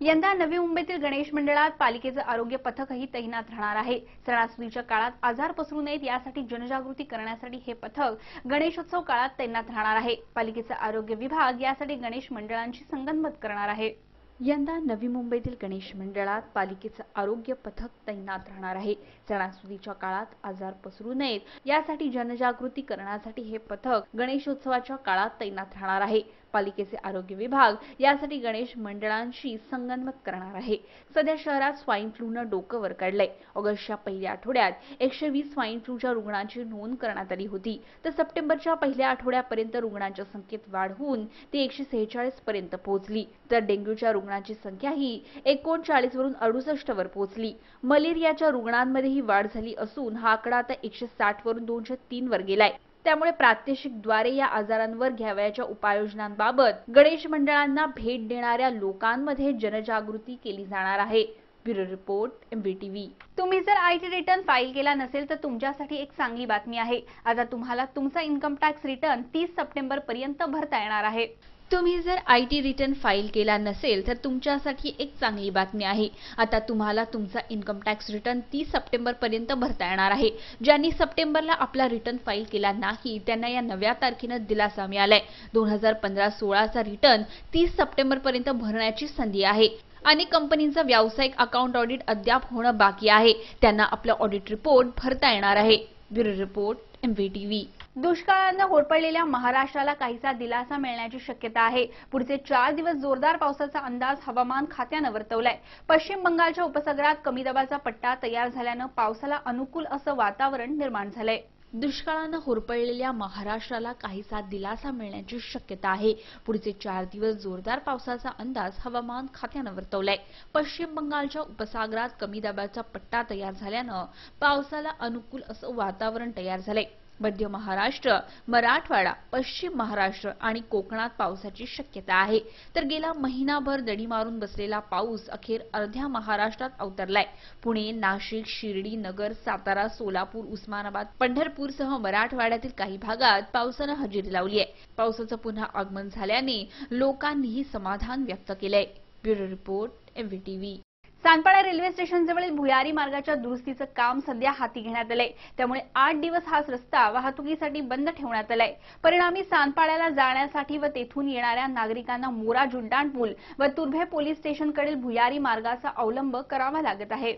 यंदा नवी मुंबईतील गणेश मंडळात पालिकेचे आरोग्य पथकही तैनात राहणार आहे। सणासुदीच्या काळात आजार पसरू नयेत यासाठी जनजागृती करण्यासाठी हे पथक गणेशोत्सव काळात तैनात राहणार आहे। पालिकेचा आरोग्य विभाग यासाठी गणेश मंडळांशी संगनमत करणार आहे। यंदा नवी मुंबईतील गणेश मंडळात पालिकेचे आरोग्य पथक तैनात राहणार आहे। सणासुदीच्या काळात आजार पसरू नयेत यासाठी जनजागृती करण्यासाठी हे पथक गणेशोत्सवाच्या काळात तैनात राहणार आहे। पालिकेचे आरोग्य विभाग यासाठी गणेश मंडळांशी संगनमत करणार आहे। सध्या शहरात स्वाईन फ्लूने डोकं वर काढलंय। ऑगस्टच्या पहिल्या आठवड्यात 120 स्वाईन फ्लूच्या रुग्णांची नोंद करण्यात आली होती, तर सप्टेंबरच्या पहिल्या आठवड्यापर्यंत रुग्णांच्या संख्येत वाढ होऊन ती 146 पर्यंत पोहोचली। तर डेंग्यूच्या रुग्णांची संख्या ही 39 वरून 68 वर पोहोचली। मलेरियाच्या रुग्णांमध्येही वाढ झाली असून हा आकडा आता 160 वरून 203 वर गेलाय। त्यामुळे प्रात्यक्षिकद्वारे या आजारांवर घ्यावयाच्या उपाययोजनांबाबत गणेश मंडळांना भेट देणाऱ्या लोकांमध्ये जनजागृती केली जाणार आहे। Bureau report, MVTV। तुम्ही जर IT रिटर्न फाईल केला नसेल तर तुमच्यासाठी एक चांगली बातमी आहे। आता तुम्हाला तुमचा इन्कम टॅक्स रिटर्न 30 सप्टेंबर पर्यंत भरता येणार आहे। तुम्ही जर IT रिटर्न फाईल केला नसेल तर तुमच्यासाठी एक चांगली बातमी आहे। आता तुम्हाला तुमचा इन्कम टॅक्स रिटर्न 30 सप्टेंबर पर्यंत भरता येणार आहे। ज्यांनी सप्टेंबरला आपला रिटर्न फाईल केला नाही त्यांना या नव्या तारखेने दिलासा मिळालाय। 2015-16चा रिटर्न 30 सप्टेंबर पर्यंत भरण्याची संधी आहे। अनेक कंपनींचा व्यावसायिक अकाउंट ऑडिट अद्याप होणं बाकी आहे, त्यांना आपला ऑडिट रिपोर्ट भरता येणार आहे। Bureau report, MVTV। दुष्काळाने होरपळलेल्या महाराष्ट्राला काहीसा दिलासा मिळण्याची शक्यता आहे। पुढचे 4 दिवस जोरदार पावसाचा अंदाज हवामान खात्याने वर्तवलाय। पश्चिम बंगालच्या उपसागरात कमी दाबाचा पट्टा तयार झाल्याने पावसाला अनुकूल असं वातावरण निर्माण झालंय। दुष्काळाने होरपळलेल्या महाराष्ट्राला काहीसा दिलासा मिळण्याची शक्यता आहे। पुढचे 4 दिवस जोरदार पावसाचा अंदाज हवामान खात्याने वर्तवलाय। पश्चिम बंगालच्या उपसागरात कमी दाबाचा पट्टा तयार झाल्याने पावसाला अनुकूल असं वातावरण तयार झालंय। मध्य महाराष्ट्र, मराठवाडा, पश्चिम महाराष्ट्र आणि कोकणात पावसाची शक्यता आहे। तर गेला महिनाभर दडी मारून बसलेला पाऊस अखेर अर्ध्या महाराष्ट्रात अवतरलाय। पुणे, नाशिक, शिर्डी, नगर, सातारा, सोलापूर, उस्मानाबाद, पंढरपूरसह मराठवाड्यातील काही भागात पावसाने हजेरी लावली आहे। पावसाचं पुन्हा आगमन झाल्याने लोकांनीही समाधान व्यक्त केलंय। Bureau report, MVTV। Sanpada railway स्टेशनजवळील भुयारी मार्गाच्या दुरुस्तीचं काम सध्या हाती घेण्यात आलंय। त्यामुळे 8 दिवस हा रस्ता वाहतुकीसाठी बंद ठेवण्यात आलाय। परिणामी सानपाड्याला जाण्यासाठी व तेथून येणाऱ्या नागरिकांना मोरा जुलटाण पूल व तुर्भे पोलीस स्टेशनकडील भुयारी मार्गाचा अवलंब करावा लागत आहे।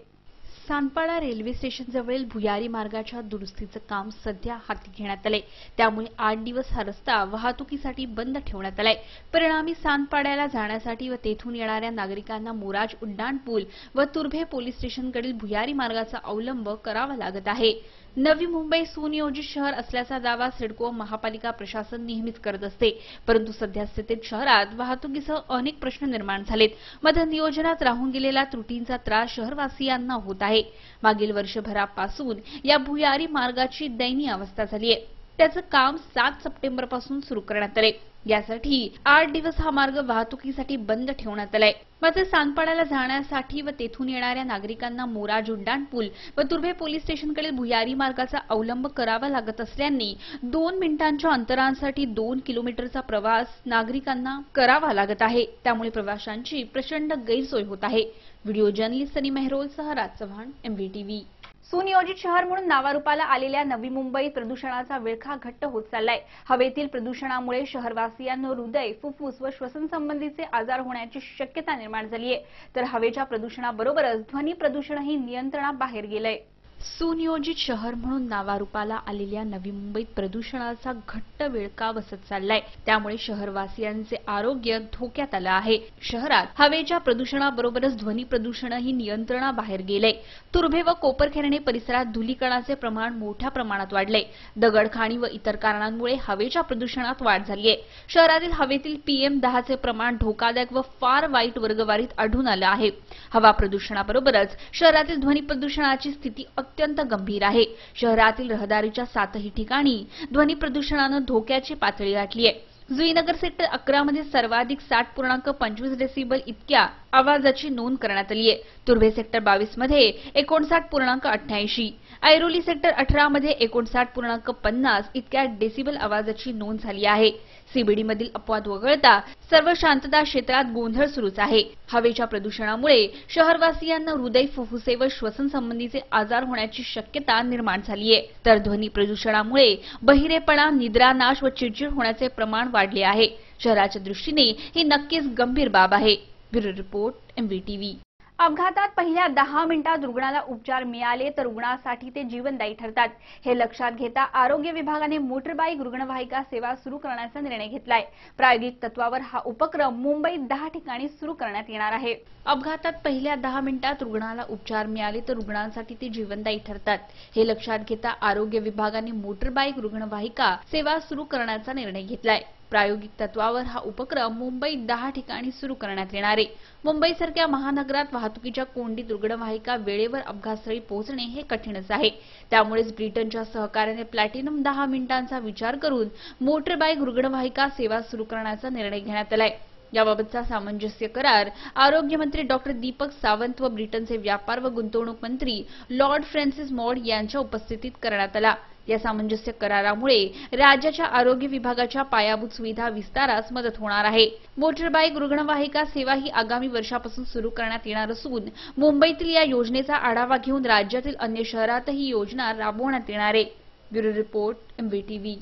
सानपाडा रेल्वे स्टेशनजवळील भुयारी मार्गाच्या दुरुस्तीचं काम सध्या हाती घेण्यात आलंय। त्यामुळे 8 दिवस हा रस्ता वाहतुकीसाठी बंद ठेवण्यात आलाय। परिणामी सानपाड्याला जाण्यासाठी व तेथून येणाऱ्या नागरिकांना मोराज उड्डाण पूल व तुर्भे पोलीस स्टेशनकडील भुयारी मार्गाचा अवलंब करावा लागत आहे। नवी मुंबई सुनियोजित शहर असल्याचा दावा सिडको महापालिका प्रशासन नेहमीच करत असते, परंतु सध्या स्थितीत शहरात वाहतुकीसह अनेक प्रश्न निर्माण झालेत। मध्ये नियोजनात राहून गेलेल्या त्रुटींचा त्रास शहरवासियांना होत आहे। मागील वर्षभरापासून या भुयारी मार्गाची दयनीय अवस्था झाली आहे। त्याचं काम 7 सप्टेंबर पासून सुरू करण्यात आले। यासाठी 8 दिवस हा मार्ग वाहतुकीसाठी बंद ठेवण्यात आलाय। मात्र सानपाड्याला जाण्यासाठी व तेथून येणाऱ्या नागरिकांना मोराज उड्डाण पूल व तुर्भे पोलीस स्टेशनकडील भुयारी मार्गाचा अवलंब करावा लागत असल्याने 2 मिनिटांच्या अंतरासाठी 2 किलोमीटरचा प्रवास नागरिकांना करावा लागत आहे। त्यामुळे प्रवाशांची प्रचंड गैरसोय होत आहे। व्हिडिओ जर्नलिस्ट सनी मेहरोलसह राज चव्हाण, MVTV। सुनियोजित शहर म्हणून नावारूपाला आलेल्या नवी मुंबईत प्रदूषणाचा विळखा घट्ट होत चाललाय। हवेतील प्रदूषणामुळे शहरवासियांना हृदय, फुफ्फुस व श्वसन संबंधीचे आजार होण्याची शक्यता निर्माण झाली आहे। तर हवेच्या प्रदूषणाबरोबरच ध्वनी प्रदूषणही नियंत्रणाबाहेर गेलंय। सुनियोजित शहर म्हणून नावारूपाला आलेल्या नवी मुंबईत प्रदूषणाचा घट्ट विळखा बसत चाललाय। त्यामुळे शहरवासियांचे आरोग्य धोक्यात आलं आहे। शहरात हवेच्या प्रदूषणाबरोबरच ध्वनी प्रदूषणही नियंत्रणाबाहेर गेलंय। तुर्भे व कोपरखैरणे परिसरात धुलीकणाचे प्रमाण मोठ्या प्रमाणात वाढले। दगडखाणी व इतर कारणांमुळे हवेच्या प्रदूषणात वाढ झाली आहे। शहरातील हवेतील PM10 चे प्रमाण धोकादायक व फार वाईट वर्गवारीत आढळून आलं आहे। हवा प्रदूषणाबरोबरच शहरातील ध्वनी प्रदूषणाची स्थिती अत्यंत गंभीर आहे। शहरातील रहदारीच्या 7ही ठिकाणी ध्वनी प्रदूषणाने धोक्याची पातळी गाठली आहे। जुईनगर सेक्टर 11 मध्ये सर्वाधिक 60.25 डेसिबल इतक्या आवाजाची नोंद करण्यात आली आहे। तुर्भे सेक्टर 22 मध्ये 59.88, ऐरोली सेक्टर 18 मध्ये 59.50 इतक्या डेसिबल आवाजाची नोंद झाली आहे। सीबीडीमधील अपवाद वगळता सर्व शांतता क्षेत्रात गोंधळ सुरूच आहे. हवेच्या प्रदूषणामुळे शहरवासियांना हृदय, फुफ्फुसे व श्वसन संबंधीचे आजार होण्याची शक्यता निर्माण झाली आहे. तर ध्वनी प्रदूषणामुळे बहिरेपणा, निद्रानाश व चिडचिड होण्याचे प्रमाण वाढले आहे. शहराच्या दृष्टीने ही नक्कीच गंभीर बाब आहे. Bureau report, MVTV. अपघातात पहिल्या 10 मिनिटात रुग्णाला उपचार मिळाले तर रुग्णासाठी ते जीवनदायी ठरतात. हे लक्षात घेता आरोग्य विभागाने मोटरबाईक रुग्णवाहिका सेवा सुरू करण्याचा निर्णय घेतलाय. प्रायोगिक तत्वावर हा उपक्रम मुंबईत 10 ठिकाणी सुरू करण्यात येणार आहे. अपघातात पहिल्या 10 मिनिटात रुग्णाला उपचार मिळाले तर रुग्णांसाठी ते जीवनदायी ठरतात. हे लक्षात घेता आरोग्य विभागाने मोटरबाईक रुग्णवाहिका सेवा सुरू करण्याचा निर्णय घेतलाय. प्रायोगिक तत्वावर हा उपक्रम मुंबईत 10 ठिकाणी सुरू करण्यात येणार आहे. मुंबईसारख्या महानगरात वाहतुकीच्या कोंडीत रुग्णवाहिका वेळेवर अपघातस्थळी पोहोचणे हे कठीणच आहे. त्यामुळेच ब्रिटनच्या सहकार्याने प्लॅटिनम 10 मिनिटांचा विचार करून मोटरबाईक रुग्णवाहिका सेवा सुरू करण्याचा निर्णय घेण्यात आलाय. याबाबतचा सामंजस्य करार आरोग्यमंत्री डॉक्टर दीपक सावंत व ब्रिटनचे व्यापार व गुंतवणूक मंत्री लॉर्ड फ्रान्सिस मॉड यांच्या उपस्थितीत करण्यात आला. या सामंजस्य करारामुळे राज्याच्या आरोग्य विभागाच्या पायाभूत सुविधा विस्तारास मदत होणार आहे. मोटरबाईक रुग्णवाहिका सेवा ही आगामी वर्षापासून सुरू करण्यात येणार असून मुंबईतील या योजनेचा आढावा घेऊन राज्यातील अन्य शहरातही ही योजना राबवण्यात येणार आहे. Bureau report, MVTV.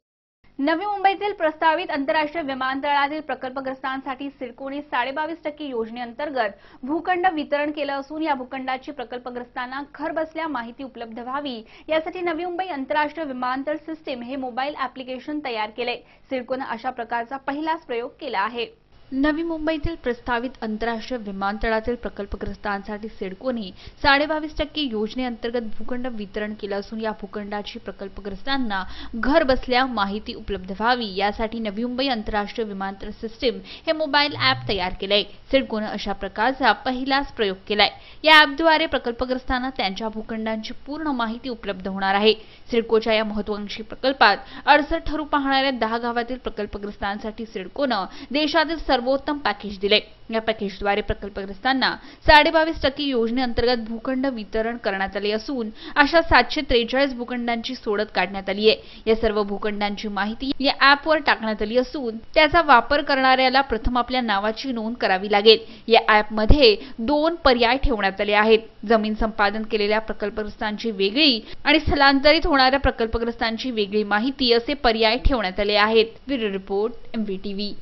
नवी मुंबईतील प्रस्तावित आंतरराष्ट्रीय विमानतळातील प्रकल्पग्रस्तांसाठी सिडकोने 22.5% योजनेअंतर्गत भूखंड वितरण केलं असून या भूखंडाची प्रकल्पग्रस्तांना घरबसल्या माहिती उपलब्ध व्हावी यासाठी नवी मुंबई आंतरराष्ट्रीय विमानतळ सिस्टीम हे मोबाईल ॲप्लिकेशन तयार केले. सिडकोने अशा प्रकारचा पहिलाच प्रयोग केला आहे. नवी मुंबईतील प्रस्तावित आंतरराष्ट्रीय विमानतळातील प्रकल्पग्रस्तांसाठी सिडकोने 22% योजनेअंतर्गत भूखंड वितरण केलं असून या भूखंडाची प्रकल्पग्रस्तांना घर बसल्या माहिती उपलब्ध व्हावी यासाठी नवी मुंबई आंतरराष्ट्रीय विमानतळ सिस्टीम हे मोबाईल ॲप तयार केलंय. सिडकोने अशा प्रकारचा पहिलाच प्रयोग केलाय. या ॲपद्वारे प्रकल्पग्रस्तांना त्यांच्या भूखंडांची पूर्ण माहिती उपलब्ध होणार आहे. सिडकोच्या या महत्त्वाकांक्षी प्रकल्पात अडसर ठरू पाहणाऱ्या 10 गावातील प्रकल्पग्रस्तांसाठी सिडकोने देशातील सर्वोत्तम पॅकेज दिले. या पॅकेजद्वारे प्रकल्पग्रस्तांना 22% योजनेअंतर्गत भूखंड वितरण करण्यात आले असून अशा 743 भूखंडांची सोडत काढण्यात आली आहे. या सर्व भूखंडांची माहिती या ॲपवर टाकण्यात आली असून त्याचा वापर करणाऱ्याला प्रथम आपल्या नावाची नोंद करावी लागेल. या ॲपमध्ये 2 पर्याय ठेवण्यात आले आहेत. जमीन संपादन केलेल्या प्रकल्पग्रस्तांची वेगळी आणि स्थलांतरित होणाऱ्या प्रकल्पग्रस्तांची वेगळी माहिती असे पर्याय ठेवण्यात आले आहेत. Bureau report, MVTV.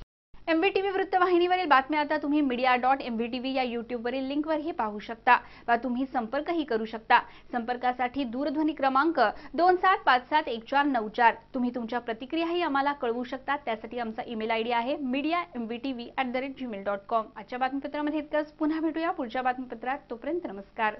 MVTV वृत्तवाहिनीवरील बातम्या आता तुम्ही media.mvtv या YouTubeवरील लिंकवरही पाहू शकता व तुम्ही संपर्कही करू शकता. संपर्कासाठी दूरध्वनी क्रमांक 27571494. तुम्ही तुमच्या प्रतिक्रियाही आम्हाला कळवू शकता. त्यासाठी आमचा ईमेल ID आहे media.mvtv@gmail.com. आजच्या बातमीपत्रामध्ये इतकंच. पुन्हा भेटूया पुढच्या बातमीपत्रात. तोपर्यंत नमस्कार.